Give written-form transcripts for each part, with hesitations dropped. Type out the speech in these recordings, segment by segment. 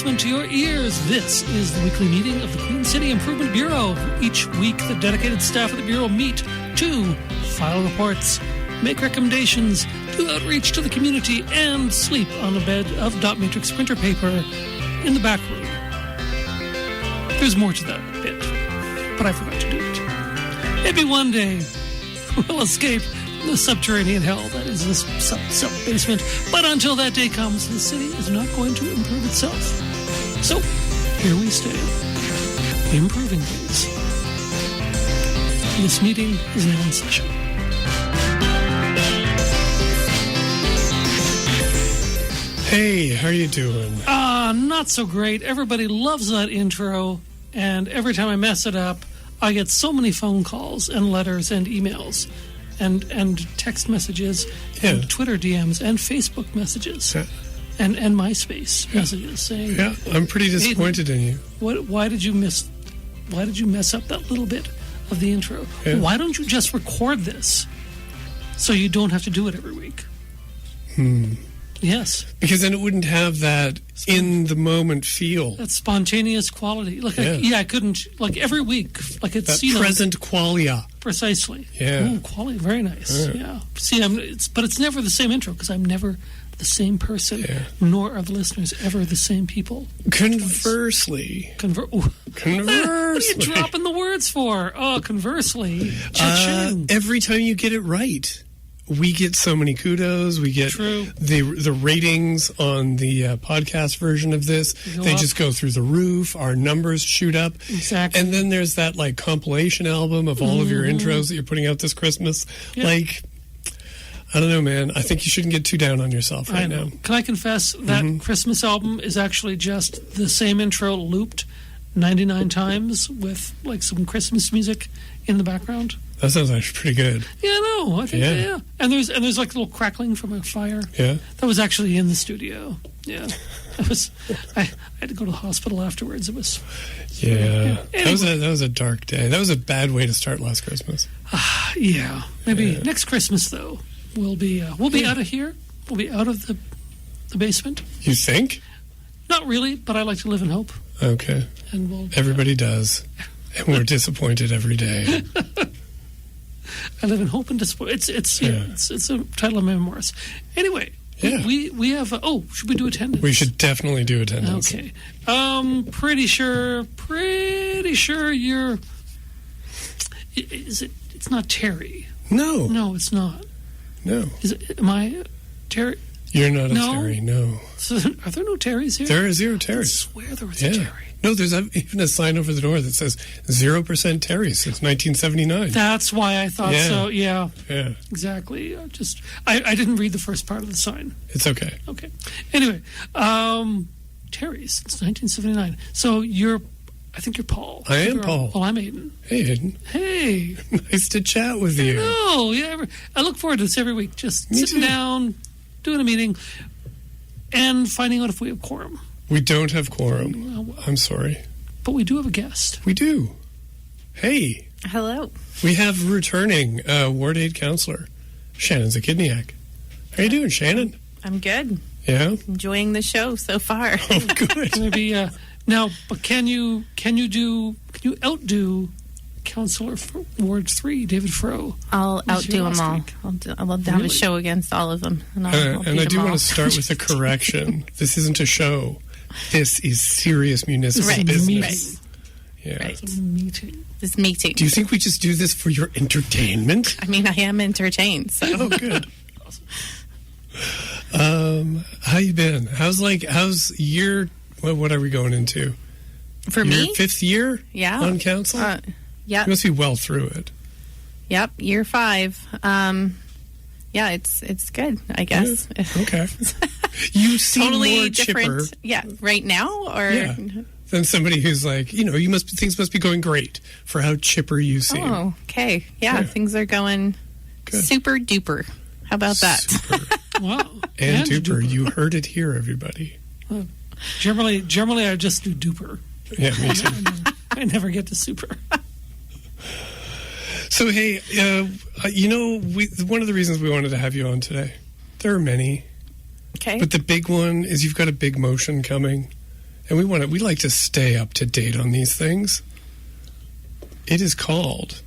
subbasement to your ears. This is the weekly meeting of the Queen City Improvement Bureau. Each week, the dedicated staff of the Bureau meet to file reports, make recommendations, do outreach to the community, and sleep on a bed of dot matrix printer paper in the back room. There's more to that bit, but I forgot to do it. Maybe one day we'll escape the subterranean hell that is this sub-basement. But until that day comes, the city is not going to improve itself. So, here we stay, improving things. This meeting is now in session. Hey, how are you doing? Not so great. Everybody loves that intro, and every time I mess it up, I get so many phone calls and letters and emails. And text messages, and Twitter DMs, and Facebook messages, and MySpace messages saying, "Yeah, I'm pretty disappointed in you. Why did you mess up that little bit of the intro? Yeah. Why don't you just record this so you don't have to do it every week?" Yes, because then it wouldn't have that in the moment feel. That spontaneous quality. I couldn't every week. Like it's that present qualia. Precisely. Yeah. Ooh, quality. Very nice. Yeah. See, but it's never the same intro because I'm never the same person. Yeah. Nor are the listeners ever the same people. Conversely. Conversely. What are you dropping the words for? Oh, conversely. Cha-ching. Every time you get it right. We get so many kudos. We get the ratings on the podcast version of this. They just go through the roof. Our numbers shoot up. Exactly. And then there's that compilation album of all of your intros that you're putting out this Christmas. Yep. I don't know, man. I think you shouldn't get too down on yourself right now. Can I confess that Christmas album is actually just the same intro looped 99 times with some Christmas music in the background? That sounds actually pretty good. Yeah, no, I think yeah. And there's a little crackling from a fire. Yeah. That was actually in the studio. Yeah. I had to go to the hospital afterwards. It was anyway. That was a dark day. That was a bad way to start last Christmas. Yeah. Maybe next Christmas though, we'll be out of here. We'll be out of the basement. You think? Not really, but I like to live in hope. Okay. And everybody does. And we're disappointed every day. I live in hope and disappointment. It's a title of my memoirs. Anyway, we have. Should we do attendance? We should definitely do attendance. Okay. Pretty sure you're. Is it? It's not Terry. No, it's not. No. Am I Terry? You're not a Terry. No. So are there no Terrys here? There are 0 Terrys. I swear there was a Terry. No, there's even a sign over the door that says 0% Terry since 1979. That's why I thought so. Yeah. Yeah. Exactly. I didn't read the first part of the sign. It's okay. Okay. Anyway, Terry since 1979. So I think you're Paul. I am Paul. Well, I'm Aiden. Hey, Aiden. Hey. Nice to chat with you. I look forward to this every week. Just sitting down, doing a meeting, and finding out if we have quorum. We don't have quorum. I'm sorry. But we do have a guest. We do. Hey. Hello. We have returning Ward 8 councillor, Shanon Zachidniak. How you doing, Shanon? I'm good. Yeah? Enjoying the show so far. Oh, good. Maybe, now, but can you outdo Councillor for Ward 3, David Froh? I'll outdo them all. I'll have a show against all of them. And I do want to start with a correction. This isn't a show. This is serious municipal business. Yeah. Right. This meeting. Do you think we just do this for your entertainment? I mean, I am entertained. So. Oh, good. How you been? How's year? What are we going into? For your me, 5th year. Yeah. On council. Yeah. You must be well through it. Yep. Year 5. Yeah, it's good, I guess. Yeah. Okay. You seem totally more different. chipper. Yeah, right now, or than somebody who's things must be going great for how chipper you seem. Oh, okay. Yeah. Things are going super duper. How about that? Super. Wow. And duper. You heard it here, everybody. Generally, I just do duper. Yeah, me too. I never get to super. So, hey, one of the reasons we wanted to have you on today, there are many. Okay. But the big one is you've got a big motion coming and we like to stay up to date on these things. It is called.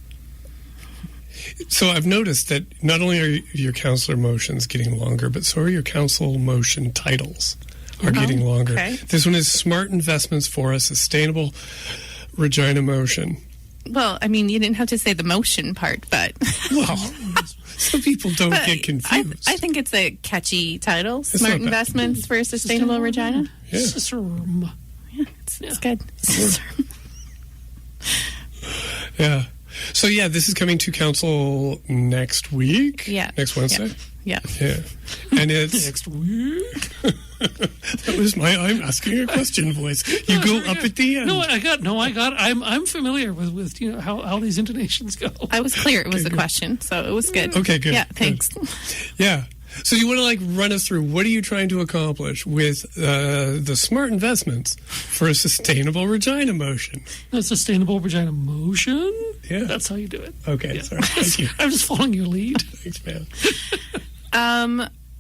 So I've noticed that not only are your councillor motions getting longer, but so are your council motion titles are getting longer. Okay. This one is Smart Investments for a Sustainable Regina motion. Well, I mean, you didn't have to say the motion part, but... Well, some people don't get confused. I think it's a catchy title. It's Smart not bad. Investments for a Sustainable Regina. Yeah. It's good. Yeah. So, yeah, this is coming to council next week. Yeah. Next Wednesday. Yeah. Yeah. And it's... Next week. That was my I'm asking a question voice. You go up at the end. I'm familiar with how these intonations go. I was clear it was a question, so it was good. Okay, good. Yeah, thanks. Good. Yeah. So you want to run us through what are you trying to accomplish with the Smart Investments for a Sustainable Regina motion? The Sustainable Regina motion? Yeah. That's how you do it. Okay, Yeah. sorry. Thank you. I'm just following your lead. Thanks, man.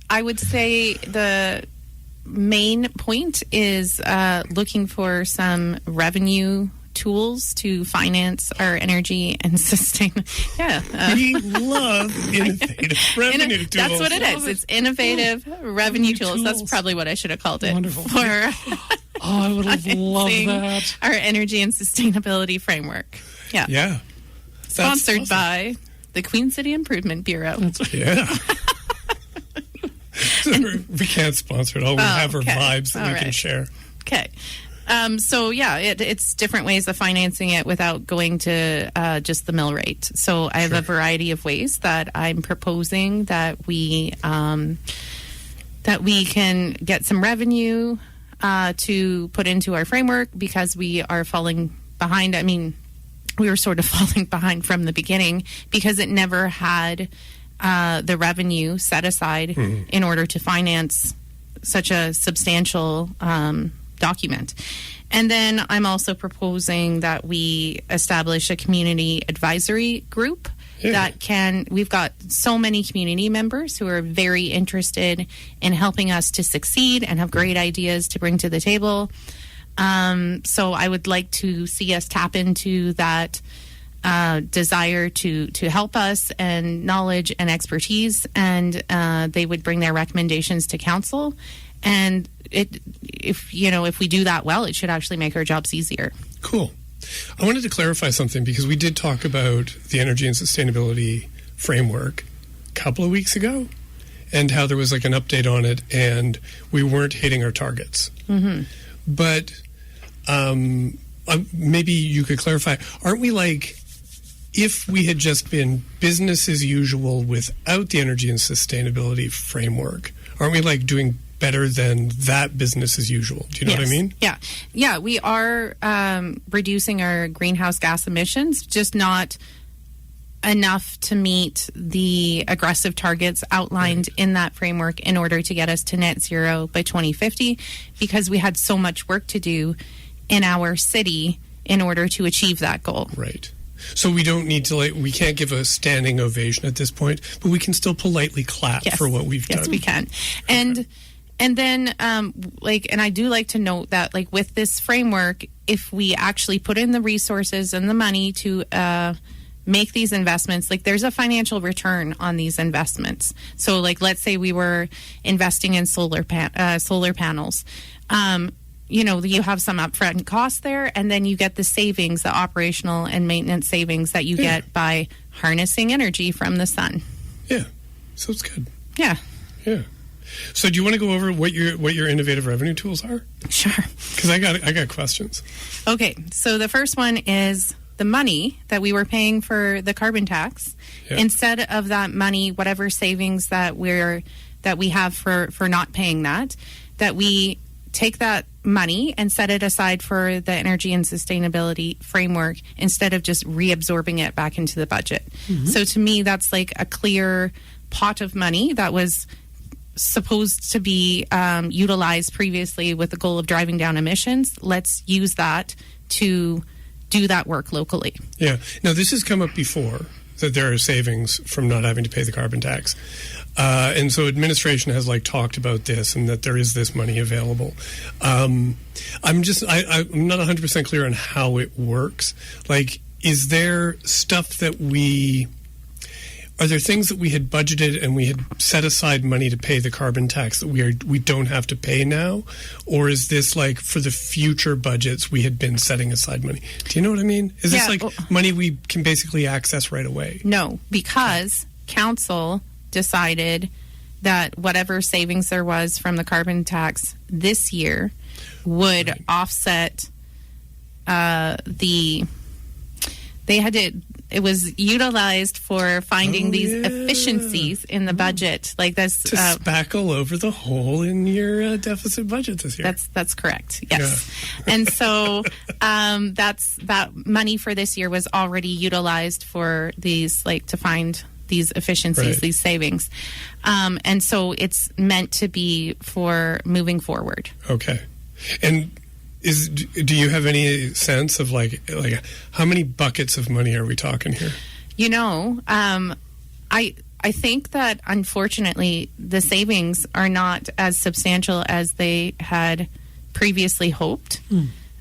I would say the main point is looking for some revenue tools to finance our energy and sustain. Yeah. We love innovative revenue tools. That's what it is. It's innovative revenue tools. That's probably what I should have called it. Wonderful. For I would have loved that. our energy and sustainability framework. Yeah. Yeah. Sponsored awesome. by the Queen City Improvement Bureau. Yeah. We can't sponsor it. All we have are vibes that we can share. Okay. So, yeah, it's different ways of financing it without going to just the mill rate. So I have a variety of ways that I'm proposing that we can get some revenue to put into our framework because we are falling behind. I mean, we were sort of falling behind from the beginning because it never had the revenue set aside in order to finance such a substantial document. And then I'm also proposing that we establish a community advisory group we've got so many community members who are very interested in helping us to succeed and have great ideas to bring to the table. So I would like to see us tap into that desire to help us and knowledge and expertise, and they would bring their recommendations to council. And if we do that well, it should actually make our jobs easier. Cool. I wanted to clarify something because we did talk about the energy and sustainability framework a couple of weeks ago and how there was an update on it and we weren't hitting our targets. Mm-hmm. But maybe you could clarify, aren't we if we had just been business as usual without the energy and sustainability framework, aren't we doing better than that business as usual? Do you know what I mean? Yeah. Yeah, we are reducing our greenhouse gas emissions, just not enough to meet the aggressive targets outlined in that framework in order to get us to net zero by 2050, because we had so much work to do in our city in order to achieve that goal. Right. So we don't need to we can't give a standing ovation at this point, but we can still politely clap for what we've done. Yes, we can. And then, and I do like to note that, with this framework, if we actually put in the resources and the money to make these investments, there's a financial return on these investments. So, let's say we were investing in solar panels. You have some upfront costs there, and then you get the savings, the operational and maintenance savings that you get by harnessing energy from the sun. Yeah, so it's good. Yeah. Yeah. So do you want to go over what your innovative revenue tools are? Sure. Because I got questions. Okay, so the first one is the money that we were paying for the carbon tax. Yeah. Instead of that money, whatever savings that we have for not paying that we take that money and set it aside for the energy and sustainability framework instead of just reabsorbing it back into the budget. Mm-hmm. So to me, that's a clear pot of money that was supposed to be utilized previously with the goal of driving down emissions. Let's use that to do that work locally. Yeah. Now, this has come up before that there are savings from not having to pay the carbon tax. And so administration has talked about this and that there is this money available. I'm not 100% clear on how it works. Is there stuff that are there things that we had budgeted and we had set aside money to pay the carbon tax that we don't have to pay now? Or is this for the future budgets we had been setting aside money? Do you know what I mean? Is this money we can basically access right away? No, because council decided that whatever savings there was from the carbon tax this year would offset it was utilized for finding these efficiencies in the budget, this to spackle over the hole in your deficit budget this year. That's correct. Yes, yeah. And so that money for this year was already utilized for these, to find these efficiencies, right, these savings, and so it's meant to be for moving forward. Okay, and. Do you have any sense of how many buckets of money are we talking here? I think that unfortunately the savings are not as substantial as they had previously hoped.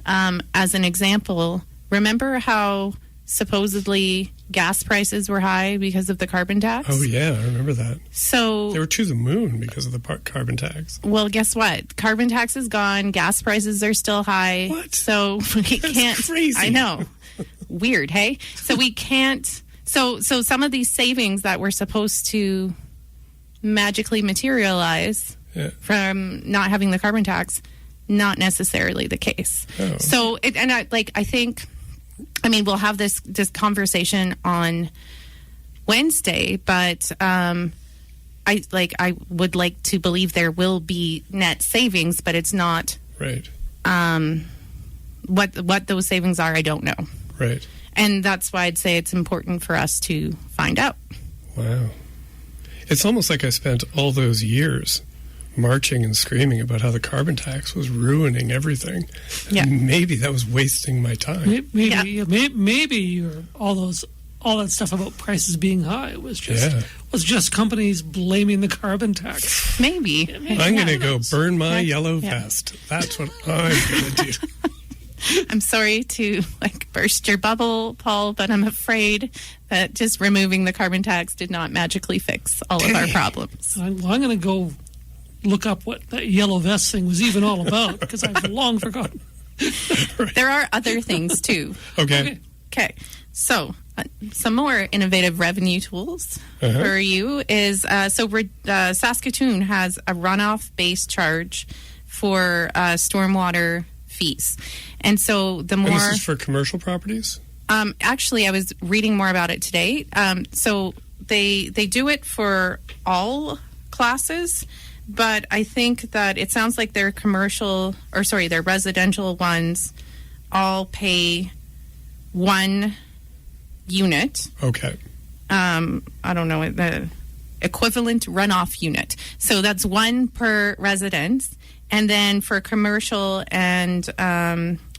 As an example, remember how supposedly gas prices were high because of the carbon tax? Oh, yeah, I remember that. So they were to the moon because of the carbon tax. Well, guess what? Carbon tax is gone. Gas prices are still high. What? So we can't. Crazy. I know. Weird, hey? So we can't. So some of these savings that were supposed to magically materialize from not having the carbon tax, not necessarily the case. Oh. So I think. We'll have this conversation on Wednesday, but I would like to believe there will be net savings, but it's not right. What those savings are, I don't know. Right. And that's why I'd say it's important for us to find out. Wow. It's almost like I spent all those years marching and screaming about how the carbon tax was ruining everything. Yeah. And maybe that was wasting my time. Maybe all that stuff about prices being high was just companies blaming the carbon tax. Maybe. I'm going to go burn my yellow vest. That's what I'm going to do. I'm sorry to burst your bubble, Paul, but I'm afraid that just removing the carbon tax did not magically fix all of our problems. I'm going to go look up what that yellow vest thing was even all about, because I've long forgotten. Right. There are other things too. Okay. So some more innovative revenue tools for you is Saskatoon has a runoff-based charge for stormwater fees, and so the more. And this is for commercial properties. Actually, I was reading more about it today. So they do it for all classes. But I think that it sounds like their their residential ones all pay one unit. Okay. I don't know, the equivalent runoff unit. So that's one per residence. And then for commercial and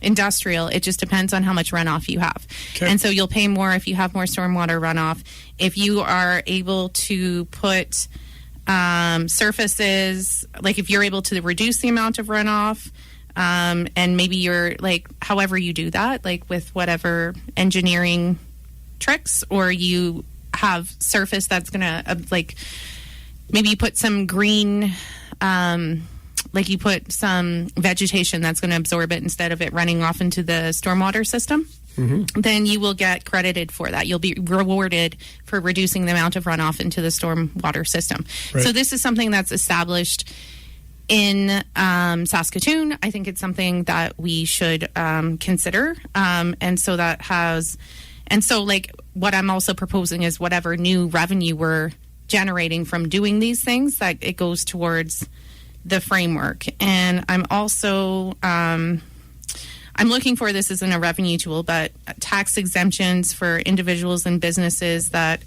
industrial, it just depends on how much runoff you have. Okay. And so you'll pay more if you have more stormwater runoff. If you are able to put surfaces, if you're able to reduce the amount of runoff, and maybe you're however you do that, with whatever engineering tricks, or you have surface that's gonna maybe you put some green, you put some vegetation that's going to absorb it instead of it running off into the stormwater system. Then you will get credited for that. You'll be rewarded for reducing the amount of runoff into the stormwater system. Right. So this is something that's established in Saskatoon. I think it's something that we should consider. What I'm also proposing is whatever new revenue we're generating from doing these things, that it goes towards the framework. And I'm also I'm looking for, this isn't a revenue tool, but tax exemptions for individuals and businesses that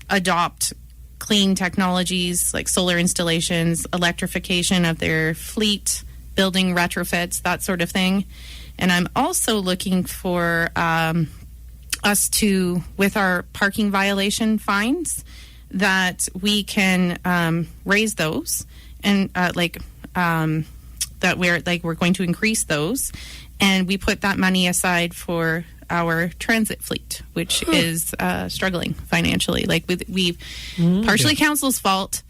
adopt clean technologies like solar installations, electrification of their fleet, building retrofits, that sort of thing. And I'm also looking for a us to, with our parking violation fines, that we can raise those, and that we're going to increase those, and we put that money aside for our transit fleet, which is struggling financially. Like we've partially council's fault,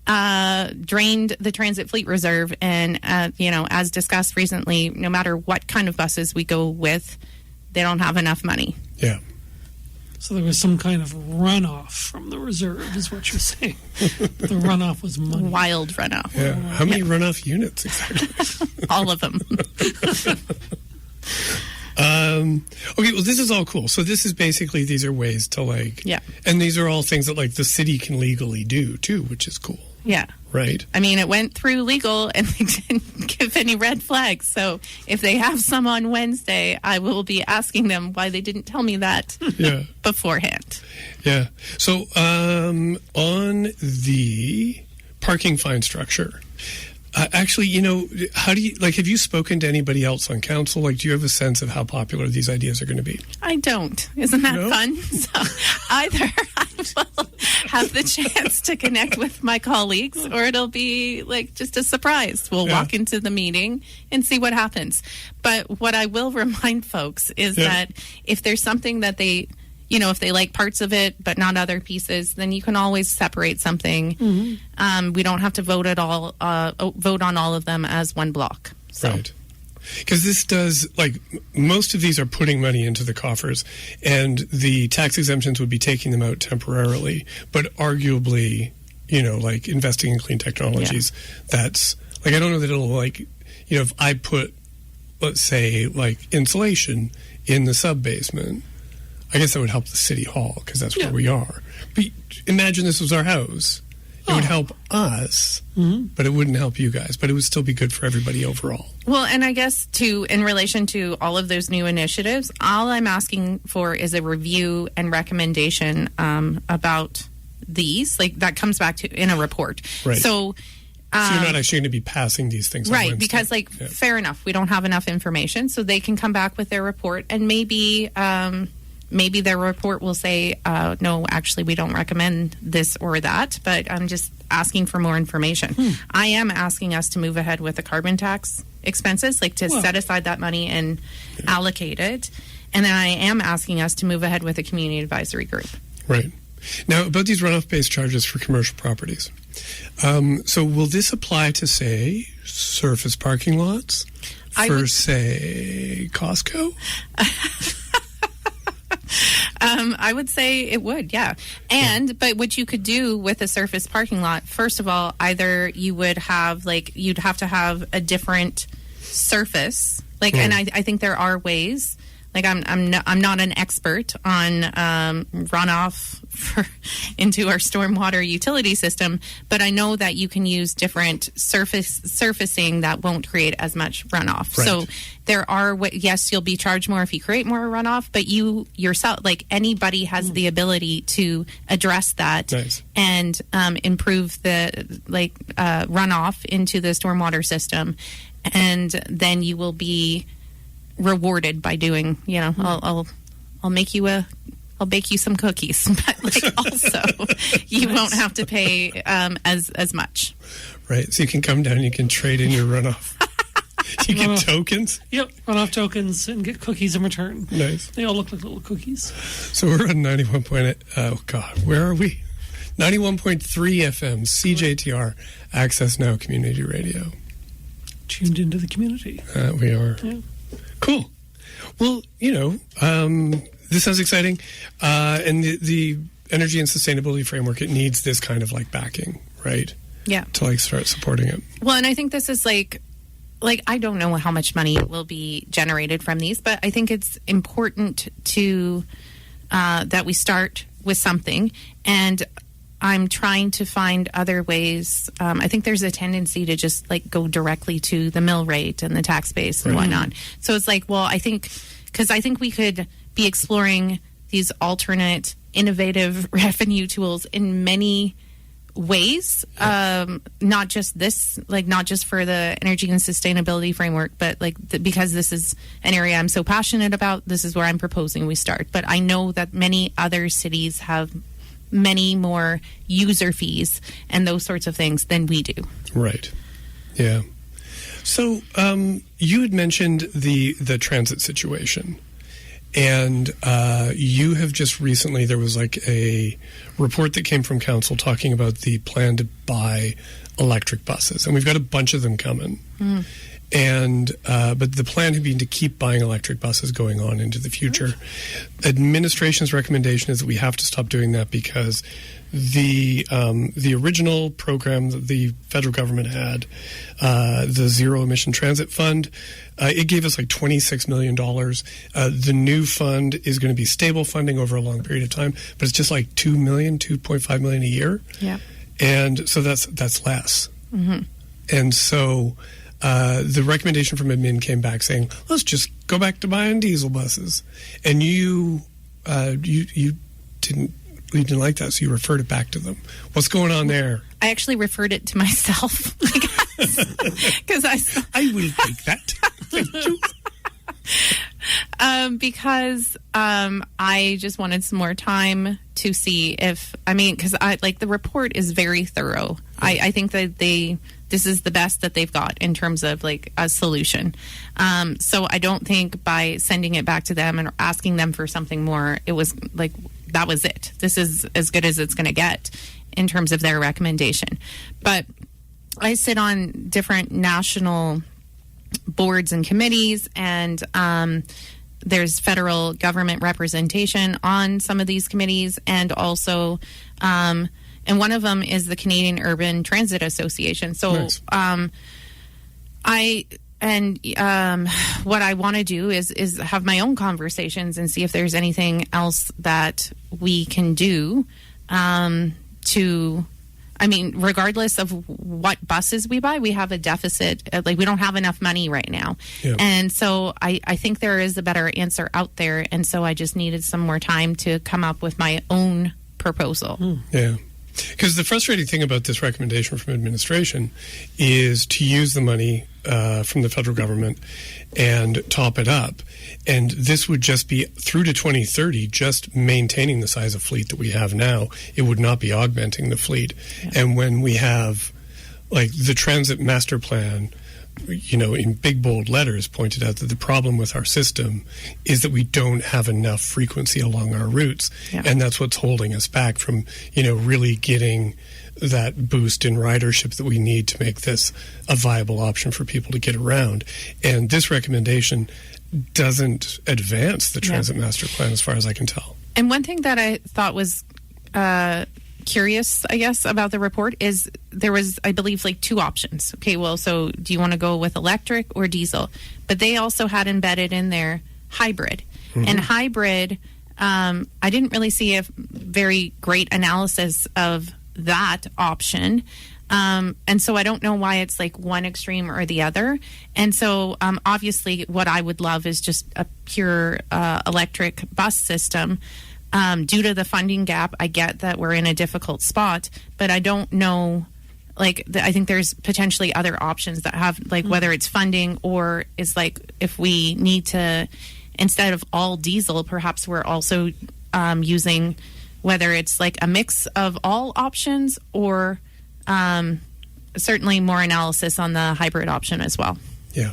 drained the transit fleet reserve, and as discussed recently, no matter what kind of buses we go with, they don't have enough money. Yeah. So there was some kind of runoff from the reserve, is what you're saying. The runoff was money. Wild runoff. Yeah. How many runoff units exactly? All of them. Okay, well, this is all cool. So this is basically, these are ways to and these are all things that the city can legally do too, which is cool. Yeah. Right. I mean, it went through legal and they didn't give any red flags. So if they have some on Wednesday, I will be asking them why they didn't tell me that beforehand. Yeah. So on the parking fine structure, actually, how do you, have you spoken to anybody else on council? Do you have a sense of how popular these ideas are going to be? I don't. Isn't that fun? So either I will have the chance to connect with my colleagues, or it'll be just a surprise. We'll walk into the meeting and see what happens. But what I will remind folks is that if there's something that they, if they like parts of it but not other pieces, then you can always separate something. Mm-hmm. We don't have to vote on all of them as one block. So. Right. Because this does, most of these are putting money into the coffers, and the tax exemptions would be taking them out temporarily, but arguably, investing in clean technologies, that's, I don't know that it'll, if I put, let's say, insulation in the subbasement, I guess that would help the city hall, because that's where we are. But imagine this was our house. It would help us, but it wouldn't help you guys. But it would still be good for everybody overall. Well, and I guess, in relation to all of those new initiatives, all I'm asking for is a review and recommendation about these. That comes back to in a report. Right. So you're not actually going to be passing these things on Wednesday. Because fair enough, we don't have enough information, so they can come back with their report, and maybe their report will say, no, actually, we don't recommend this or that, but I'm just asking for more information. I am asking us to move ahead with the carbon tax expenses, set aside that money and allocate it. And then I am asking us to move ahead with a community advisory group. Right. Now, about these runoff-based charges for commercial properties. So will this apply to, say, surface parking lots for, say, Costco? I would say it would, yeah. But what you could do with a surface parking lot, first of all, either you would have, you'd have to have a different surface. And I think there are ways. I'm not an expert on runoff into our stormwater utility system, but I know that you can use different surfacing that won't create as much runoff. Right. So there are, yes, you'll be charged more if you create more runoff, but you yourself, anybody has the ability to address that and improve the runoff into the stormwater system, and then you will be rewarded by doing, I'll make you I'll bake you some cookies, but also you won't have to pay as much. Right. So you can come down and you can trade in your runoff. You get tokens? Yep, runoff tokens and get cookies in return. Nice. They all look like little cookies. So we're on 91.8. Oh, God, where are we? 91.3 FM, CJTR, AccessNow Community Radio. Tuned into the community. We are. Yeah. Cool. Well, this sounds exciting. And the energy and sustainability framework, it needs this kind of backing, right? Yeah. To start supporting it. Well, and I think this is I don't know how much money will be generated from these, but I think it's important to that we start with something. And I'm trying to find other ways. I think there's a tendency to just go directly to the mill rate and the tax base and whatnot. So it's I think we could be exploring these alternate innovative revenue tools in many ways, not just this, like not just for the energy and sustainability framework, but like because this is an area I'm so passionate about, this is where I'm proposing we start. But I know that many other cities have many more user fees and those sorts of things than we do. Right. Yeah. So you had mentioned the transit situation. And you have just recently, there was like a report that came from council talking about the plan to buy electric buses. And we've got a bunch of them coming. And but the plan had been to keep buying electric buses going on into the future. Administration's recommendation is that we have to stop doing that because the original program that the federal government had, the Zero Emission Transit Fund, it gave us like $26 million. The new fund is going to be stable funding over a long period of time, but it's just like $2.5 million a year. Yeah. And so that's less. And so the recommendation from admin came back saying, let's just go back to buying diesel buses. And you didn't like that, so you referred it back to them. What's going on there? I actually referred it to myself because I will take that. Thank you. Because I just wanted some more time to see if, because the report is very thorough. I think that this is the best that they've got in terms of like a solution. So I don't think by sending it back to them and asking them for something more, it was like, that was it. This is as good as it's going to get in terms of their recommendation. But I sit on different national boards and committees, and there's federal government representation on some of these committees, and also and one of them is the Canadian Urban Transit Association. So nice. What I want to do is have my own conversations and see if there's anything else that we can do regardless of what buses we buy, we have a deficit. Like, we don't have enough money right now. Yeah. And so I think there is a better answer out there. And so I just needed some more time to come up with my own proposal. Yeah. Because the frustrating thing about this recommendation from administration is to use the money from the federal government and top it up. And this would just be through to 2030, just maintaining the size of fleet that we have now. It would not be augmenting the fleet. Yeah. And when we have, like, the transit master plan, in big bold letters pointed out that the problem with our system is that we don't have enough frequency along our routes. Yeah. And that's what's holding us back from, really getting that boost in ridership that we need to make this a viable option for people to get around. And this recommendation doesn't advance the transit master plan as far as I can tell. And one thing that I thought was curious, I guess, about the report is there was, I believe, like two options. Okay, well, so do you want to go with electric or diesel? But they also had embedded in there hybrid. And hybrid, I didn't really see a very great analysis of that option. And so I don't know why it's like one extreme or the other. And so obviously what I would love is just a pure electric bus system. Due to the funding gap, I get that we're in a difficult spot, but I don't know, I think there's potentially other options that have, whether it's funding or is if we need to, instead of all diesel, perhaps we're also using, whether it's a mix of all options or certainly more analysis on the hybrid option as well. Yeah.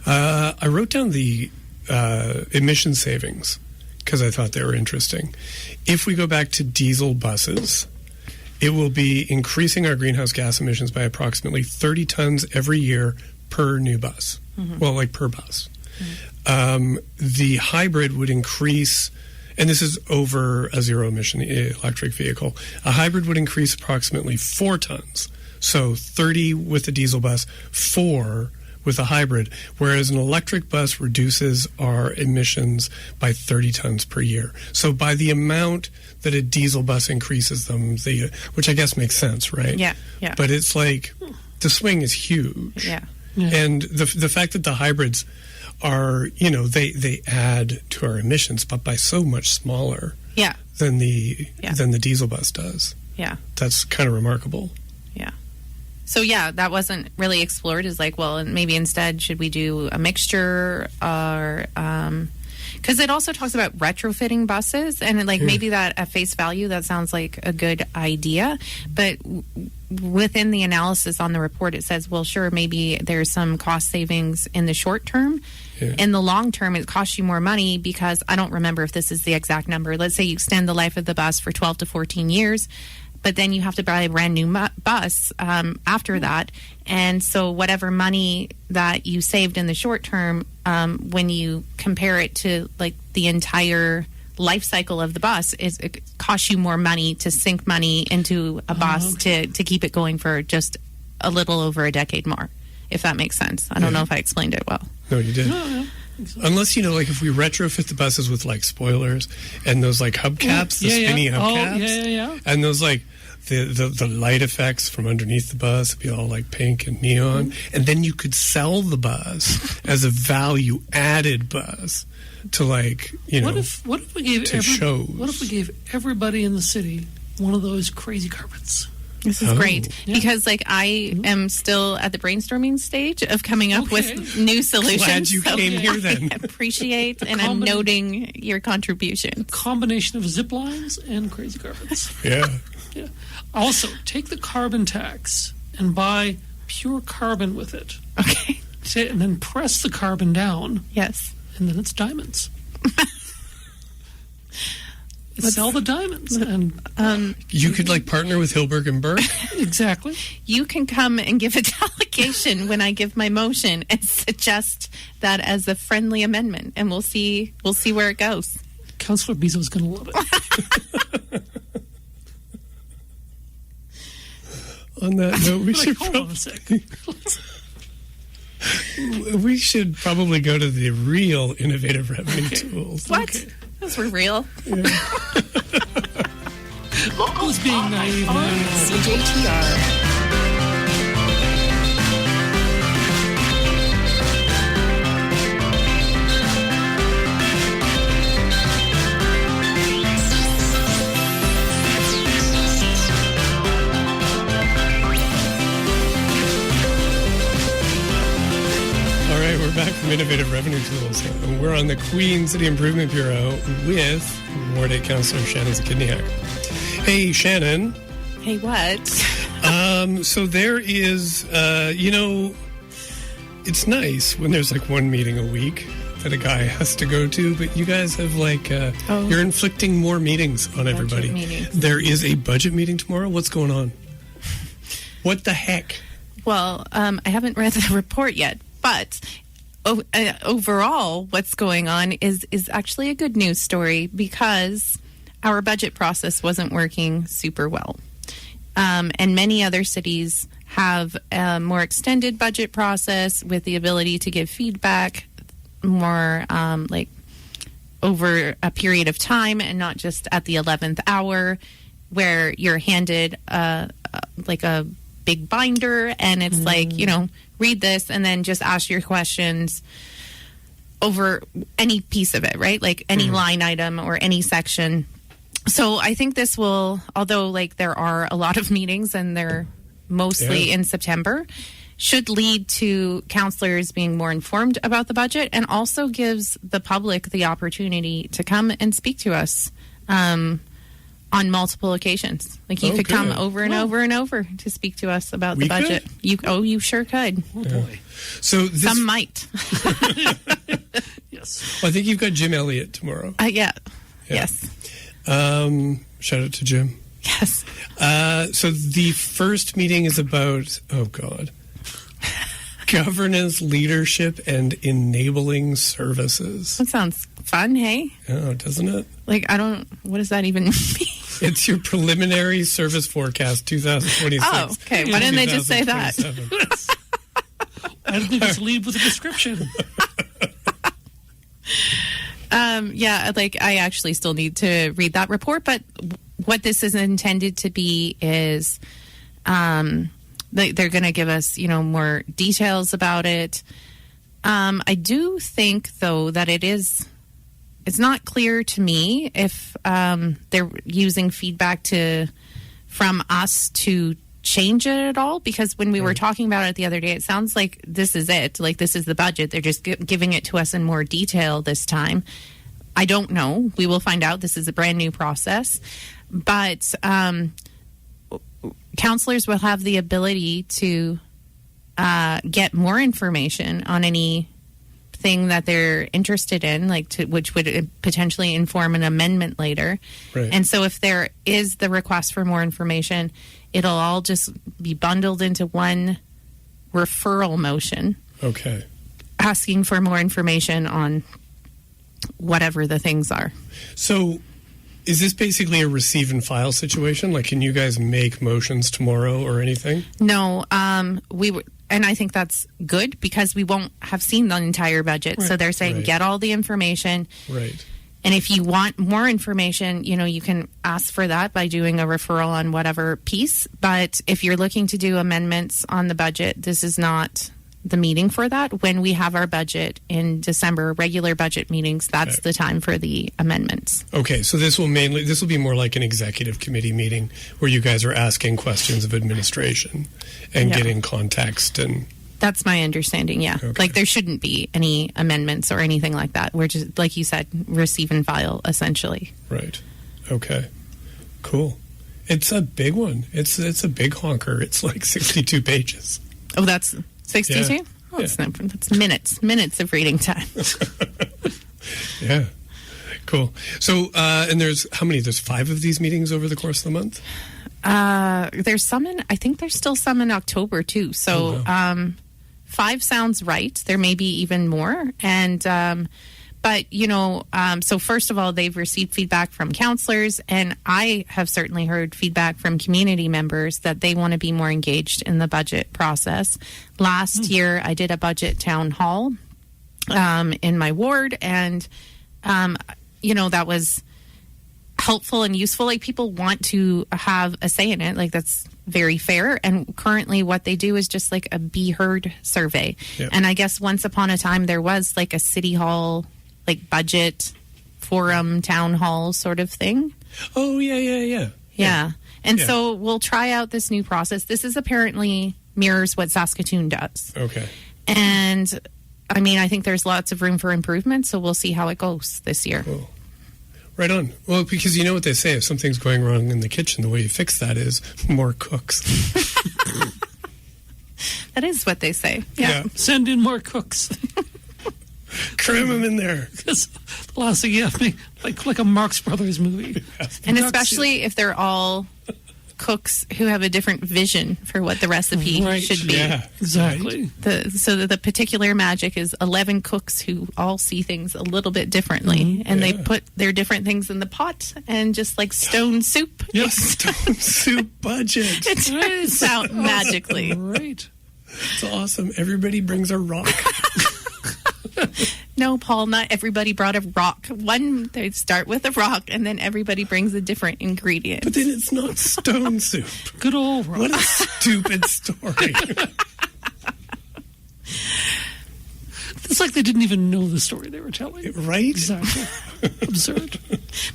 I wrote down the emission savings because I thought they were interesting. If we go back to diesel buses, it will be increasing our greenhouse gas emissions by approximately 30 tons every year per new bus. Well, per bus. The hybrid would increase, and this is over a zero-emission electric vehicle, a hybrid would increase approximately 4 tons. So 30 with a diesel bus, 4 with a hybrid, whereas an electric bus reduces our emissions by 30 tons per year. So by the amount that a diesel bus increases them, which I guess makes sense, right? Yeah. But it's the swing is huge. Yeah. And the fact that the hybrids are, they add to our emissions, but by so much smaller than the diesel bus does. Yeah. That's kind of remarkable. Yeah. So, yeah, that wasn't really explored as like, well, maybe instead should we do a mixture or... because it also talks about retrofitting buses, and like maybe that at face value, that sounds like a good idea. But within the analysis on the report, it says, well, sure, maybe there's some cost savings in the short term. Yeah. In the long term, it costs you more money because I don't remember if this is the exact number. Let's say you extend the life of the bus for 12 to 14 years. But then you have to buy a brand new bus after that. And so whatever money that you saved in the short term, when you compare it to like the entire life cycle of the bus, it costs you more money to sink money into a bus to keep it going for just a little over a decade more, if that makes sense. I don't know if I explained it well. No, you did. No. Unless, like if we retrofit the buses with like spoilers and those like hubcaps, the spinny hubcaps, and those like the light effects from underneath the bus would be all like pink and neon, and then you could sell the bus as a value added bus to like what if we gave shows. What if we gave everybody in the city one of those crazy carpets? This is great because, like, I am still at the brainstorming stage of coming up with new solutions. Glad you came here then. I appreciate and I'm noting your contributions. Combination of zip lines and crazy carpets. Yeah. Also, take the carbon tax and buy pure carbon with it. Okay. And then press the carbon down. Yes. And then it's diamonds. Sell the diamonds. And you could like partner with Hilberg and Burke. Exactly. You can come and give a delegation when I give my motion and suggest that as a friendly amendment, and we'll see where it goes. Councillor Bezos going to love it. On that note, we should probably go to the real innovative revenue tools. What? Okay. Those were real. Yeah. Who's being naive on CJTR. Back from Innovative Revenue Tools. We're on the Queen City Improvement Bureau with Ward 8 Councillor Shanon Zachidniak. Hey, Shanon. Hey, what? So there is, it's nice when there's like one meeting a week that a guy has to go to, but you guys have like, you're inflicting more meetings on everybody. There is a budget meeting tomorrow. What's going on? What the heck? Well, I haven't read the report yet, but... overall, what's going on is actually a good news story because our budget process wasn't working super well. And many other cities have a more extended budget process with the ability to give feedback more like over a period of time and not just at the 11th hour where you're handed like a big binder and it's like, read this and then just ask your questions over any piece of it, right? Like any line item or any section. So I think this will, although like there are a lot of meetings and they're mostly in September, should lead to councillors being more informed about the budget and also gives the public the opportunity to come and speak to us on multiple occasions. Like you could come over and over and over to speak to us about the budget. Could? You sure could. Oh boy. So some might. Yes. Well, I think you've got Jim Elliott tomorrow. Yes. Shout out to Jim. Yes. So the first meeting is about governance, leadership, and enabling services. That sounds fun, hey? Oh, doesn't it? Like, what does that even mean? It's your preliminary service forecast 2026. Oh, okay. Why didn't they just say that? Why didn't they just lead with a description? I actually still need to read that report, but what this is intended to be is they're going to give us, more details about it. I do think, though, that it's not clear to me if they're using feedback from us to change it at all, because when we were talking about it the other day, it sounds like this is it. Like, this is the budget. They're just giving it to us in more detail this time. I don't know. We will find out. This is a brand new process. But councillors will have the ability to get more information on anything that they're interested in, which would potentially inform an amendment later. Right. And so if there is the request for more information, it'll all just be bundled into one referral motion. Okay. Asking for more information on whatever the things are. So is this basically a receive and file situation? Like, can you guys make motions tomorrow or anything? No, and I think that's good, because we won't have seen the entire budget. Right. So they're saying, get all the information. Right. And if you want more information, you can ask for that by doing a referral on whatever piece. But if you're looking to do amendments on the budget, this is not the meeting for that. When we have our budget in December, regular budget meetings, that's the time for the amendments. Okay, so this will be more like an executive committee meeting where you guys are asking questions of administration and getting context. And that's my understanding, yeah. Okay. Like, there shouldn't be any amendments or anything like that. We're just, like you said, receive and file, essentially. Right. Okay. Cool. It's a big one. It's a big honker. It's like 62 pages. Oh, that's 62? Yeah. Oh, that's minutes of reading time. Yeah. Cool. So, and there's how many? There's 5 of these meetings over the course of the month? There's some I think there's still some in October too. So, 5 sounds right. There may be even more. And, but, so first of all, they've received feedback from councillors, and I have certainly heard feedback from community members that they want to be more engaged in the budget process. Last year, I did a budget town hall in my ward, and, that was helpful and useful. Like, people want to have a say in it. Like, that's very fair. And currently what they do is just like a Be Heard survey. Yep. And I guess once upon a time there was like a city hall, like budget forum, town hall sort of thing. Oh, yeah. And so we'll try out this new process. This is apparently mirrors what Saskatoon does. Okay. And I mean, I think there's lots of room for improvement. So we'll see how it goes this year. Cool. Right on. Well, because you know what they say, if something's going wrong in the kitchen, the way you fix that is more cooks. That is what they say. Yeah. Send in more cooks. Cram them in there. Because the last thing you have me, like a Marx Brothers movie. And especially if they're all cooks who have a different vision for what the recipe should be. Yeah, exactly. So the particular magic is 11 cooks who all see things a little bit differently, and they put their different things in the pot, and just like stone soup. Yes, stone soup budget. It turns out magically. Right. It's awesome. Everybody brings a rock. No, Paul, not everybody brought a rock. They start with a rock, and then everybody brings a different ingredient. But then it's not stone soup. Good old rock. What a stupid story. It's like they didn't even know the story they were telling. Right? Exactly. Absurd.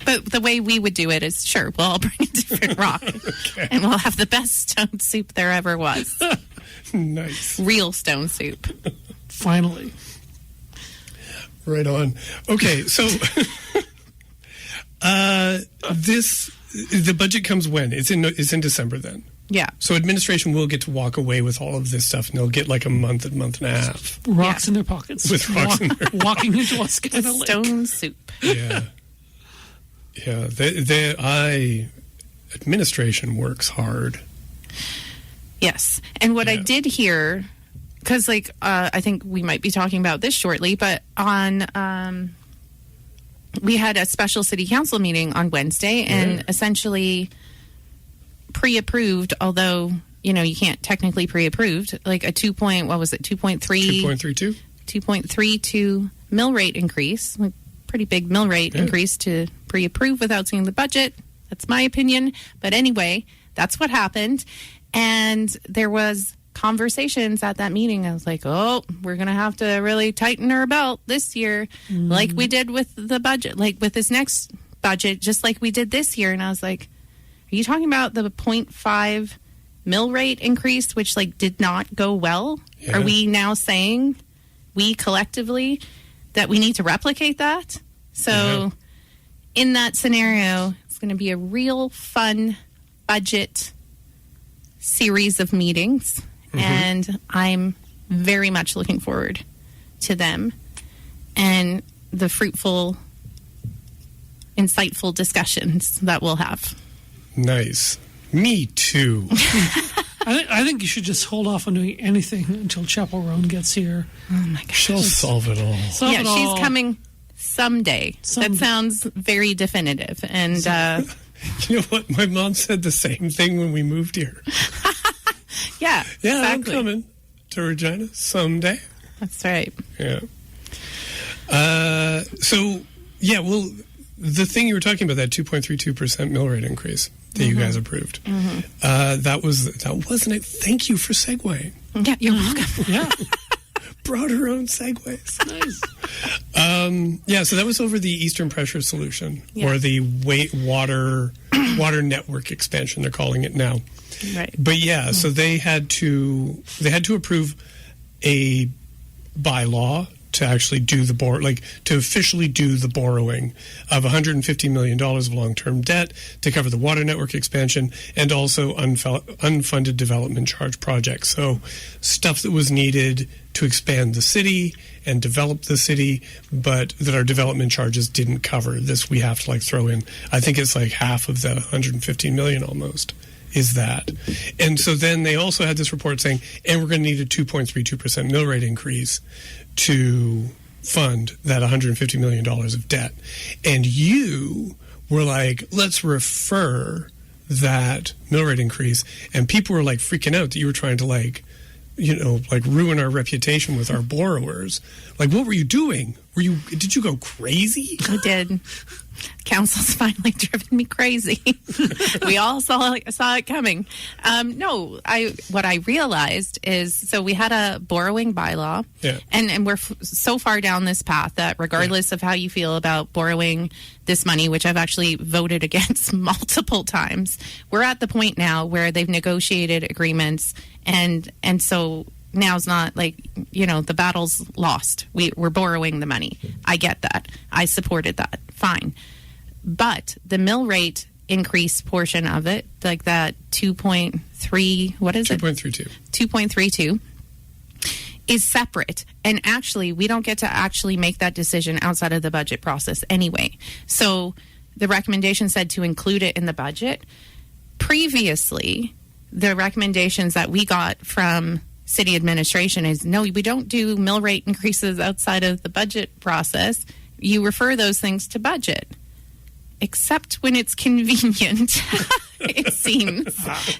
But the way we would do it is, sure, we'll all bring a different rock. Okay. And we'll have the best stone soup there ever was. Nice. Real stone soup. Finally. Right on. Okay, so the budget comes when? It's in December then. Yeah. So administration will get to walk away with all of this stuff, and they'll get like a month and a half. Rocks in their pockets. With rocks in their walking into a kind of stone soup. Yeah. Yeah. Administration works hard. Yes. And what I did hear, because I think we might be talking about this shortly, but we had a special city council meeting on Wednesday, and essentially pre-approved, although you can't technically pre-approved, like a 2.32 mill rate increase, like pretty big mill rate increase to pre-approve without seeing the budget. That's my opinion, but anyway, that's what happened. And there was conversations at that meeting. I was like, oh, we're going to have to really tighten our belt this year, like we did with the budget, like with this next budget, just like we did this year. And I was like, Are you talking about the 0.5 mill rate increase, which did not go well? Yeah. Are we now saying, we collectively, that we need to replicate that? So in that scenario, it's going to be a real fun budget series of meetings. And I'm very much looking forward to them and the fruitful, insightful discussions that we'll have. Nice. Me too. I think you should just hold off on doing anything until Chapel Roan gets here. Oh my gosh. She'll solve it all. She's coming someday. That sounds very definitive. And you know what? My mom said the same thing when we moved here. Yeah, exactly. I'm coming to Regina someday. That's right. Yeah. Well, the thing you were talking about, that 2.32% mill rate increase that you guys approved, that wasn't it? Thank you for segueing. Yeah, you're welcome. Yeah. Brought her own segues. Nice. So that was over the Eastern Pressure Solution, or the water network expansion, they're calling it now. Right. But so they had to approve a bylaw to actually do to officially do the borrowing of $150 million of long-term debt to cover the water network expansion and also unfunded development charge projects. So stuff that was needed to expand the city and develop the city, but that our development charges didn't cover. This we have to throw in. I think it's half of that $115 million almost is that. And so then they also had this report saying, and we're going to need a 2.32% mill rate increase to fund that $150 million of debt. And you were like, let's refer that mill rate increase. And people were freaking out that you were trying to ruin our reputation with our borrowers. What were you doing? Did you go crazy? I did. Council's finally driven me crazy. We all saw it coming. What I realized is, so we had a borrowing bylaw, and we're so far down this path that regardless of how you feel about borrowing this money, which I've actually voted against multiple times, we're at the point now where they've negotiated agreements, and so now's not the battle's lost. We're borrowing the money. I get that. I supported that. Fine. But the mill rate increase portion of it, that 2.3, what is it? 2.32. 2.32 is separate. And actually, we don't get to actually make that decision outside of the budget process anyway. So the recommendation said to include it in the budget. Previously, the recommendations that we got from city administration is, no, we don't do mill rate increases outside of the budget process. You refer those things to budget, except when it's convenient, it seems,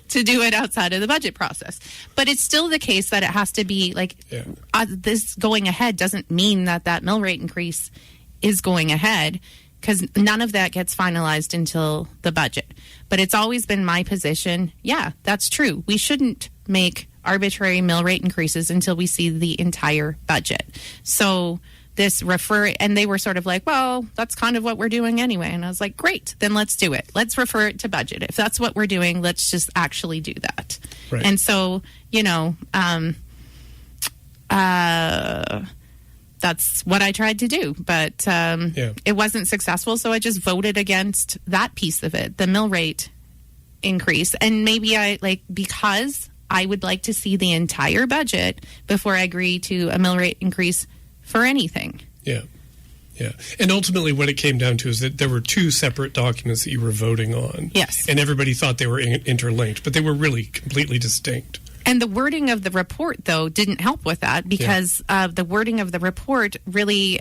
to do it outside of the budget process. But it's still the case that it has to be this going ahead doesn't mean that mill rate increase is going ahead, because none of that gets finalized until the budget. But it's always been my position, that's true. We shouldn't make arbitrary mill rate increases until we see the entire budget. So this and they were sort of well, that's kind of what we're doing anyway. And I was like, great, then let's do it. Let's refer it to budget. If that's what we're doing, let's just actually do that. Right. And so, that's what I tried to do, but it wasn't successful. So I just voted against that piece of it, the mill rate increase. And maybe because I would like to see the entire budget before I agree to a mill rate increase for anything. Yeah. And ultimately what it came down to is that there were two separate documents that you were voting on. Yes. And everybody thought they were interlinked, but they were really completely distinct. And the wording of the report, though, didn't help with that, because the wording of the report really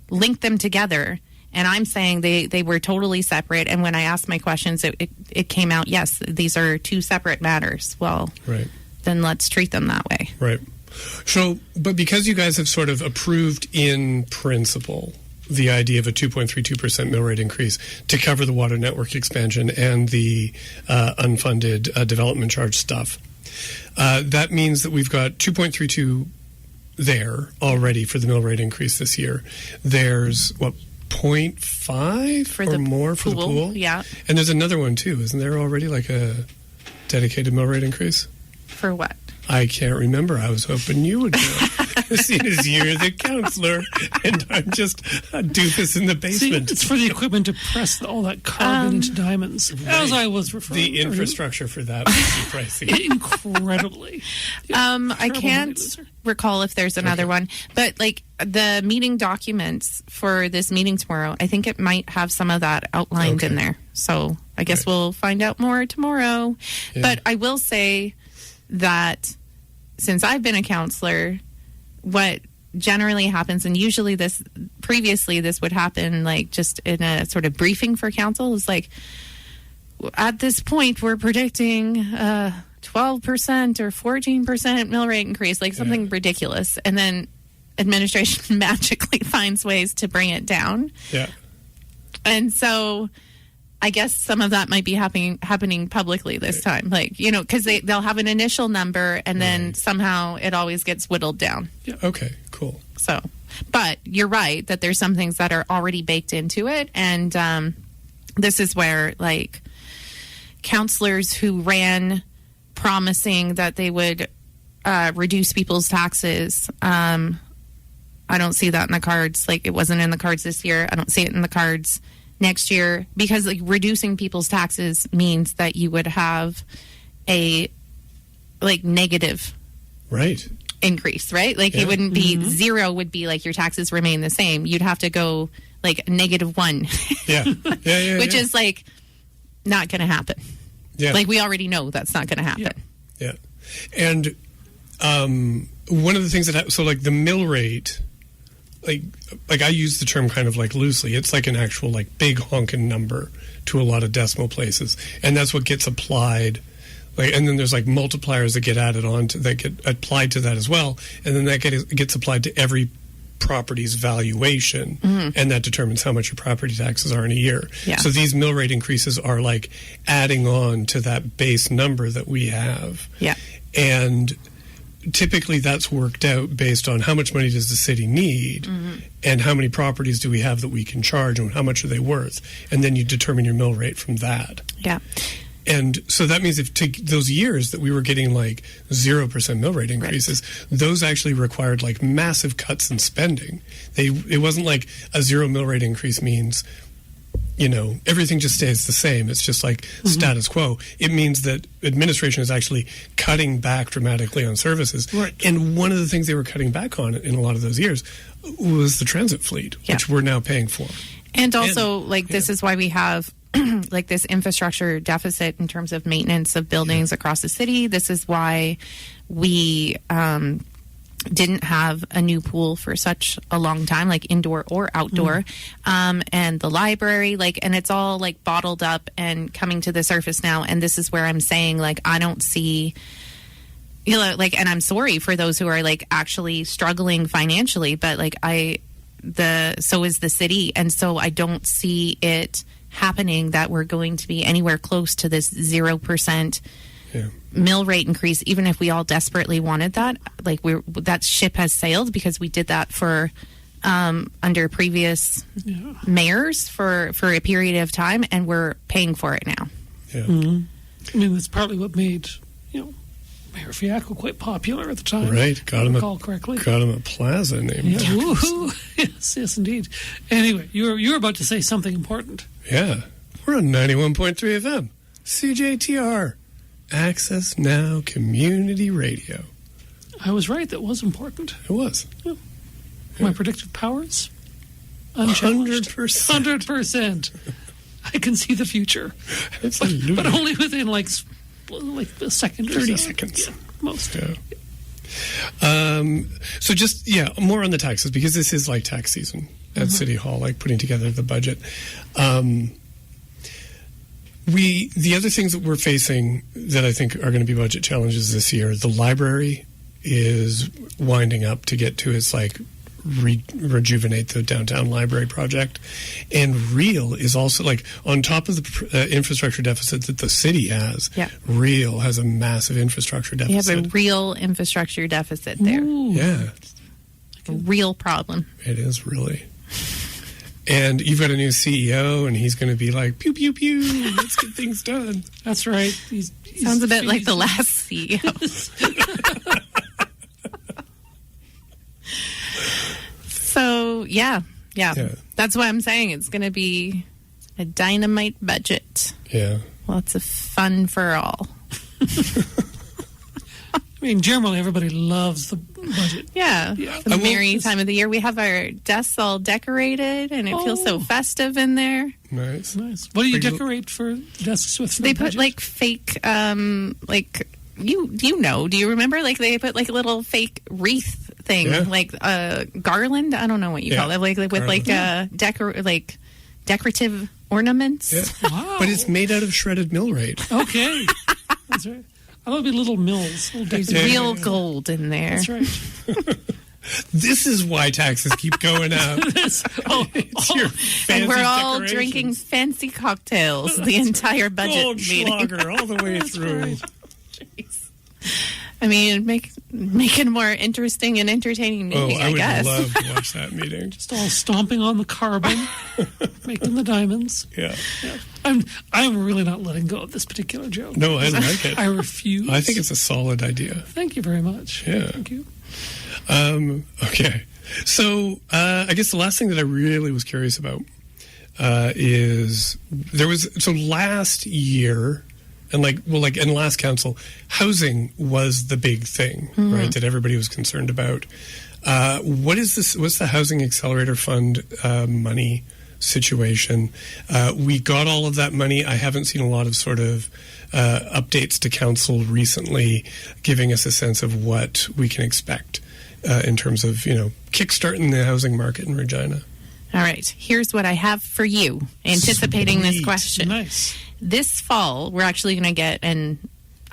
linked them together. And I'm saying they were totally separate. And when I asked my questions, it came out, yes, these are two separate matters. Well, then let's treat them that way. Right. So, but because you guys have sort of approved in principle the idea of a 2.32% mill rate increase to cover the water network expansion and the unfunded development charge stuff, that means that we've got 2.32 there already for the mill rate increase this year. There's, 0.5 or more for the pool. Yeah. And there's another one too. Isn't there already like a dedicated mill rate increase? For what? I can't remember. I was hoping you would know. Seeing as you're the councillor and I'm just a doofus in the basement. See, it's for the equipment to press all that carbon into diamonds, as I was referring to. The infrastructure for that would be pricey. Incredibly. I can't recall if there's another one, but like the meeting documents for this meeting tomorrow, I think it might have some of that outlined in there. So I guess we'll find out more tomorrow. Yeah. But I will say that since I've been a councillor, what generally happens, and usually previously this would happen like just in a sort of briefing for council, is like, at this point we're predicting 12% or 14% mill rate increase, like something ridiculous, and then administration magically finds ways to bring it down. Yeah. And so I guess some of that might be happening publicly this time, like, you know, because they'll have an initial number and then somehow it always gets whittled down. Yeah. Okay, cool. So, but you're right that there's some things that are already baked into it. And this is where, like, councillors who ran promising that they would reduce people's taxes, I don't see that in the cards. Like, it wasn't in the cards this year. I don't see it in the cards next year, because like reducing people's taxes means that you would have a like negative increase, right? Like it wouldn't be zero, would be like your taxes remain the same. You'd have to go like -1. Which is like not going to happen. Yeah. Like we already know that's not going to happen. Yeah. And one of the things so like the mill rate, like I use the term kind of like loosely. It's like an actual like big honking number to a lot of decimal places, and that's what gets applied. Like, and then there's like multipliers that get added on to that get applied to that as well, and then that gets applied to every property's valuation, and that determines how much your property taxes are in a year. Yeah. So these mill rate increases are like adding on to that base number that we have. Yeah, and typically that's worked out based on how much money does the city need and how many properties do we have that we can charge and how much are they worth, and then you determine your mill rate from that. Yeah. And so that means if take those years that we were getting like 0% mill rate increases, those actually required like massive cuts in spending. It wasn't like a 0 mill rate increase means, you know, everything just stays the same. It's just like status quo. It means that administration is actually cutting back dramatically on services. Right. And one of the things they were cutting back on in a lot of those years was the transit fleet, which we're now paying for. And also, this is why we have like this infrastructure deficit in terms of maintenance of buildings across the city. This is why we didn't have a new pool for such a long time, like indoor or outdoor, and the library, and it's all like bottled up and coming to the surface now. And this is where I'm saying, like, I don't see, you know, like, and I'm sorry for those who are like actually struggling financially, but like so is the city. And so I don't see it happening that we're going to be anywhere close to this 0% mill rate increase, even if we all desperately wanted that. Like that ship has sailed, because we did that for under previous mayors for a period of time, and we're paying for it now. Yeah. I mean, that's partly what made, you know, Mayor Fiacco quite popular at the time. Right, got him a plaza named. Yeah. Woohoo! Yes, indeed. Anyway, you were about to say something important. Yeah, we're on 91.3 FM, CJTR, AccessNow Community Radio. I was right. That was important. It was. Yeah. My predictive powers, unchanged. 100%. I can see the future. Absolutely. But only within like a second or 30 so. seconds. Yeah, most. Yeah. So just, more on the taxes, because this is like tax season at City Hall, like putting together the budget. The other things that we're facing that I think are going to be budget challenges this year, the library is winding up to get to its like rejuvenate the downtown library project, and REAL is also like on top of the infrastructure deficit that the city has. REAL has a massive infrastructure deficit. You have a real infrastructure deficit there. Yeah, a real problem. It is really. And you've got a new CEO, and he's going to be like, pew, pew, pew, let's get things done. That's right. Sounds a bit like the last CEO. So, yeah. That's why I'm saying it's going to be a dynamite budget. Yeah. Lots of fun for all. I mean, generally, everybody loves the budget. Yeah. It's a merry time of the year. We have our desks all decorated, and it feels so festive in there. Nice. What do you decorate for desks with? They put like fake, like you know? Do you remember? Like they put like a little fake wreath thing, like garland. I don't know what you call it. Like with garland. Like decorative ornaments. Yeah. Wow. But it's made out of shredded millrate. Okay, that's right. I love little mills. There's real gold in there. That's right. This is why taxes keep going up. And we're all drinking fancy cocktails the entire budget Gold meeting. Schlager all the way through. Right. Jeez. I mean, make it a more interesting and entertaining meeting, I guess. I would love to watch that meeting. Just all stomping on the carbon, making the diamonds. Yeah. I'm really not letting go of this particular joke. No, I like it. I refuse. I think it's a solid idea. Thank you very much. Yeah. Thank you. Okay. So I guess the last thing that I really was curious about is last year, and in last council, housing was the big thing, right? That everybody was concerned about. What is this? What's the Housing Accelerator Fund money situation? We got all of that money. I haven't seen a lot of sort of updates to council recently, giving us a sense of what we can expect in terms of kickstarting the housing market in Regina. All right, here's what I have for you, anticipating this question. Nice. This fall, we're actually going to get an,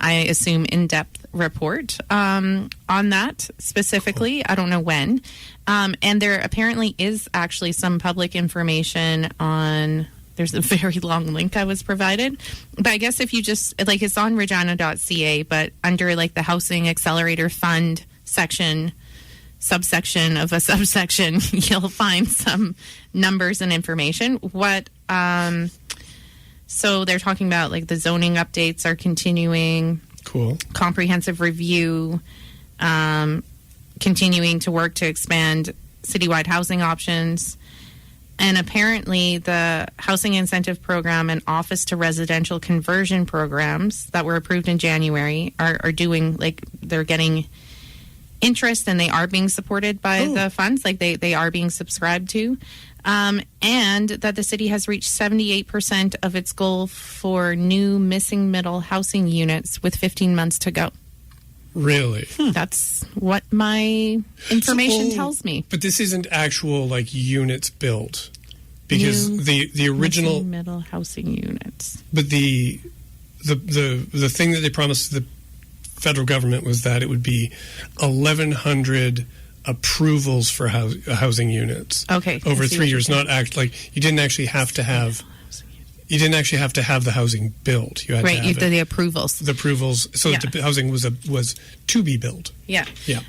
I assume, in-depth report on that specifically. I don't know when. And there apparently is actually some public information on, there's a very long link I was provided. But I guess if you just, it's on regina.ca, but under the Housing Accelerator Fund subsection of a subsection, you'll find some numbers and information. So they're talking about the zoning updates are continuing. Cool. Comprehensive review, continuing to work to expand citywide housing options. And apparently the housing incentive program and office to residential conversion programs that were approved in January are doing, they're getting interest, and they are being supported by the funds. They are being subscribed to. And that the city has reached 78% of its goal for new missing middle housing units with 15 months to go. Really? That's what my information tells me. But this isn't actual units built, because new the original missing middle housing units. But the thing that they promised the federal government was that it would be 1,100 approvals for housing units. Okay. Over 3 years, not you didn't actually have to have. You didn't actually have to have the housing built. You had to have the approvals. The approvals. So the housing was to be built. Yeah. Yeah.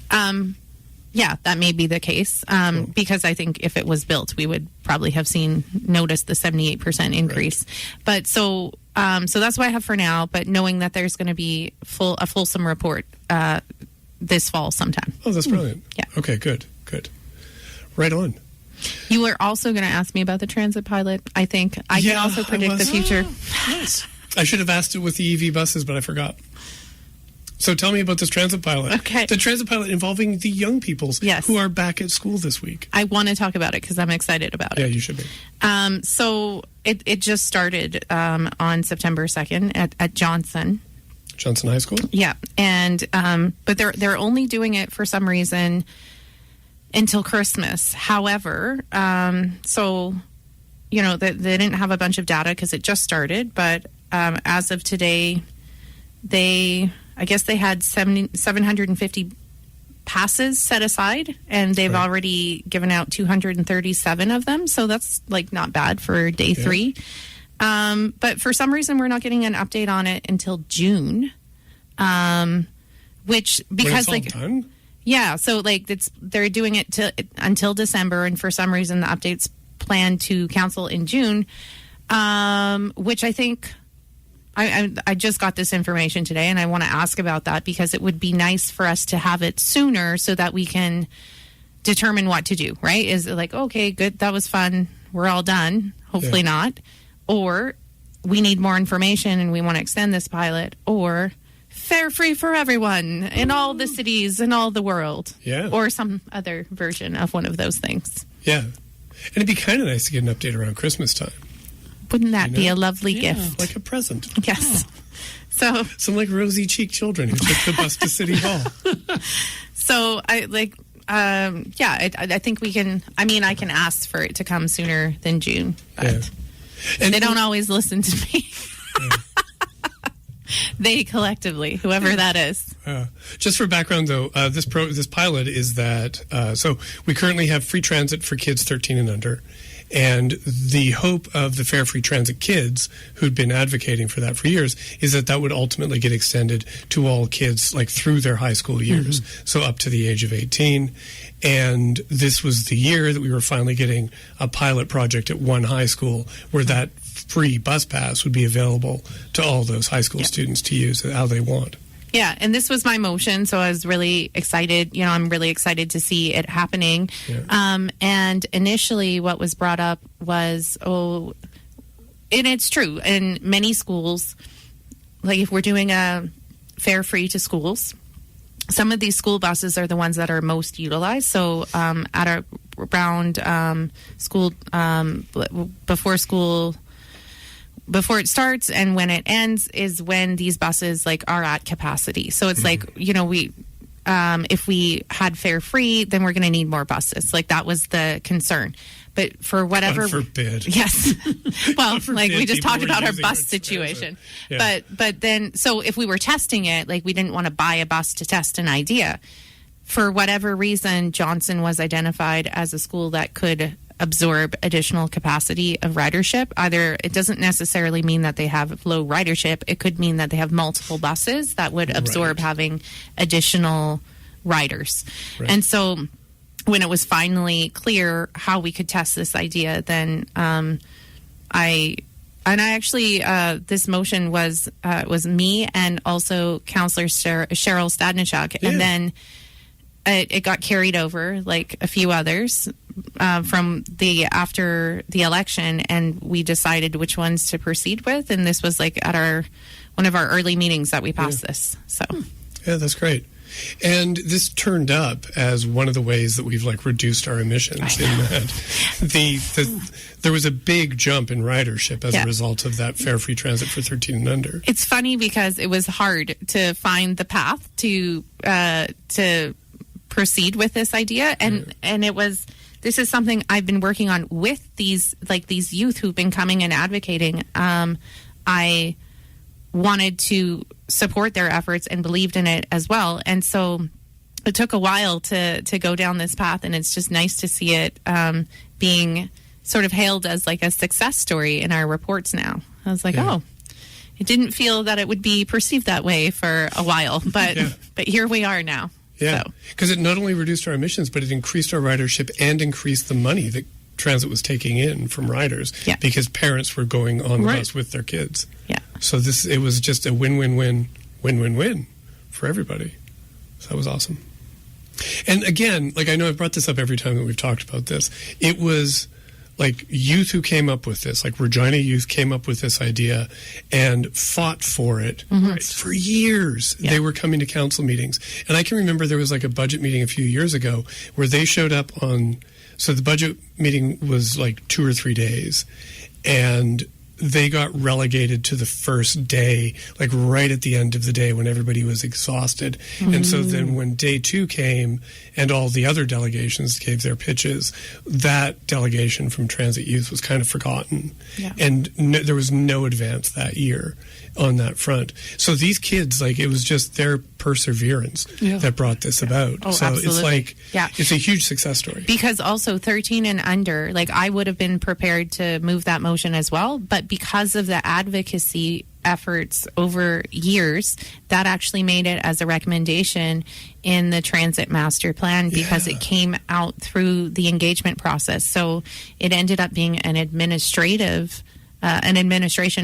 Yeah, that may be the case. Because I think if it was built, we would probably have noticed the 78% increase. Right. But so that's what I have for now. But knowing that there's going to be a fulsome report this fall sometime. Oh, that's brilliant. Yeah. Okay, good. Right on. You were also going to ask me about the transit pilot, I think. I can also predict the future. Yes. I should have asked it with the EV buses, but I forgot. So tell me about this transit pilot. Okay. The transit pilot involving the young peoples who are back at school this week. I want to talk about it because I'm excited about it. Yeah, you should be. So it just started on September 2nd at Johnson High School? Yeah. And but they're only doing it for some reason until Christmas. However, so they didn't have a bunch of data because it just started, but as of today, I guess they had 750 passes set aside, and they've already given out 237 of them. So that's not bad for day 3. But for some reason, we're not getting an update on it until June, which because when it's all done? Yeah, so they're doing it until December, and for some reason the update's plan to council in June, which I think I just got this information today, and I want to ask about that because it would be nice for us to have it sooner so that we can determine what to do, right? Is it like, okay, good, that was fun, we're all done, hopefully not, or we need more information and we want to extend this pilot, or fare free for everyone in all the cities in all the world, or some other version of one of those things. Yeah, and it'd be kind of nice to get an update around Christmas time. Wouldn't that be a lovely gift? Like a present. Yes. So some like rosy-cheeked children who took the bus to City Hall. So I like, I think we can. I mean, I can ask for it to come sooner than June, but and they don't always listen to me. They collectively, whoever that is. Just for background, though, this pilot is that so we currently have free transit for kids 13 and under. And the hope of the Fare Free Transit kids who'd been advocating for that for years is that would ultimately get extended to all kids like through their high school years, so up to the age of 18. And this was the year that we were finally getting a pilot project at one high school where that free bus pass would be available to all those high school students to use how they want. Yeah, and this was my motion, so I was really excited. You know, I'm really excited to see it happening. Yeah. And initially what was brought up was, and it's true, in many schools, like if we're doing a fare free to schools, some of these school buses are the ones that are most utilized. So around school, before it starts and when it ends is when these buses like are at capacity. So it's like, you know, we if we had fare free, then we're going to need more buses. Like that was the concern. But for whatever, God forbid. Yes. Well, like we just talked about our bus situation. Yeah. But then, so if we were testing it, like we didn't want to buy a bus to test an idea. For whatever reason, Johnson was identified as a school that could absorb additional capacity of ridership. Either it doesn't necessarily mean that they have low ridership. It could mean that they have multiple buses that would absorb having additional riders. Right. And so when it was finally clear how we could test this idea, then this motion was me and also councillor Sharon Zachidniak, and then it got carried over like a few others from after the election, and we decided which ones to proceed with, and this was like at one of our early meetings that we passed this. So that's great. And this turned up as one of the ways that we've like reduced our emissions in that there was a big jump in ridership as a result of that fare free transit for 13 and under. It's funny because it was hard to find the path to proceed with this idea, and this is something I've been working on with these youth who've been coming and advocating. I wanted to support their efforts and believed in it as well, and so it took a while to go down this path, and it's just nice to see it being sort of hailed as like a success story in our reports now. I was like, it didn't feel that it would be perceived that way for a while, but here we are now. Yeah, because it not only reduced our emissions, but it increased our ridership and increased the money that transit was taking in from riders because parents were going on the bus with their kids. Yeah. So it was just a win-win-win for everybody. So that was awesome. And again, like I know I've brought this up every time that we've talked about this. It was like youth who came up with this, like Regina youth came up with this idea and fought for it for years. Yeah. They were coming to council meetings. And I can remember there was like a budget meeting a few years ago where they showed up so the budget meeting was like 2 or 3 days, and they got relegated to the first day, like right at the end of the day when everybody was exhausted. And so then when day 2 came and all the other delegations gave their pitches, that delegation from Transit Youth was kind of forgotten. Yeah. And there was no advance that year on that front. So these kids, like it was just their perseverance that brought this about. Oh, so absolutely. It's like, it's a huge success story. Because also 13 and under, like I would have been prepared to move that motion as well, but because of the advocacy efforts over years, that actually made it as a recommendation in the transit master plan because it came out through the engagement process. So it ended up being an administration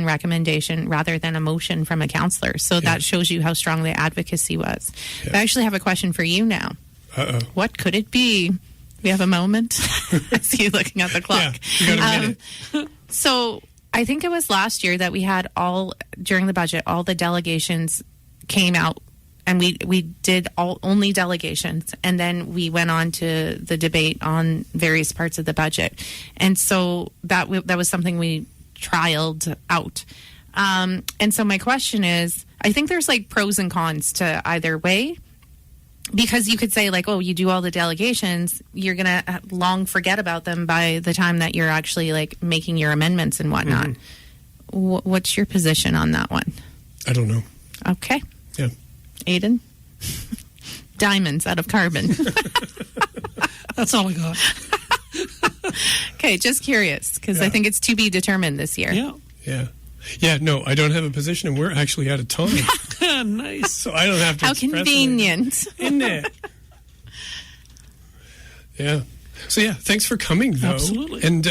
recommendation rather than a motion from a councillor. So that shows you how strong the advocacy was. I actually have a question for you now. What could it be? We have a moment. I see you looking at the clock. Yeah, you got a minute. So I think it was last year that we had during the budget, all the delegations came out, and we did only delegations, and then we went on to the debate on various parts of the budget. And so that was something we trialed out. And so my question is, I think there's like pros and cons to either way. Because you could say, like, oh, you do all the delegations, you're going to long forget about them by the time that you're actually, like, making your amendments and whatnot. What's your position on that one? I don't know. Okay. Yeah. Aiden? Diamonds out of carbon. That's all I got. Okay, just curious, because I think it's to be determined this year. Yeah, no, I don't have a position, and we're actually out of time. Nice. So I don't have to. How convenient. Isn't it? Yeah. So, thanks for coming, though. Absolutely. And,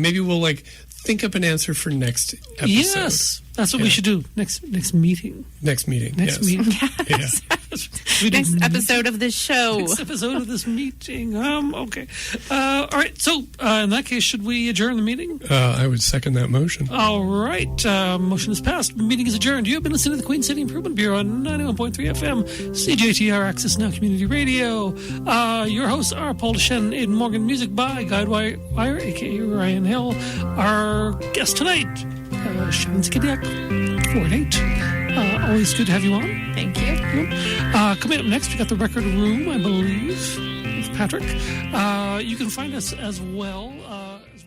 maybe we'll, think up an answer for next episode. Yes. That's what we should do. Next meeting. Next meeting. Next yes. meeting. Yes. Next episode of this show. Next episode of this meeting. Okay. All right. So, in that case, should we adjourn the meeting? I would second that motion. All right. Motion is passed. Meeting is adjourned. You have been listening to the Queen City Improvement Bureau on 91.3 FM, CJTR, AccessNow Community Radio. Your hosts are Paul Deshen, Aiden Morgan. Music by Guidewire, a.k.a. Ryan Hill. Our guest tonight, Shanon Zachidniak, 4-8. Always good to have you on. Thank you. Coming up next, we got the Record Room, I believe, with Patrick. You can find us as well as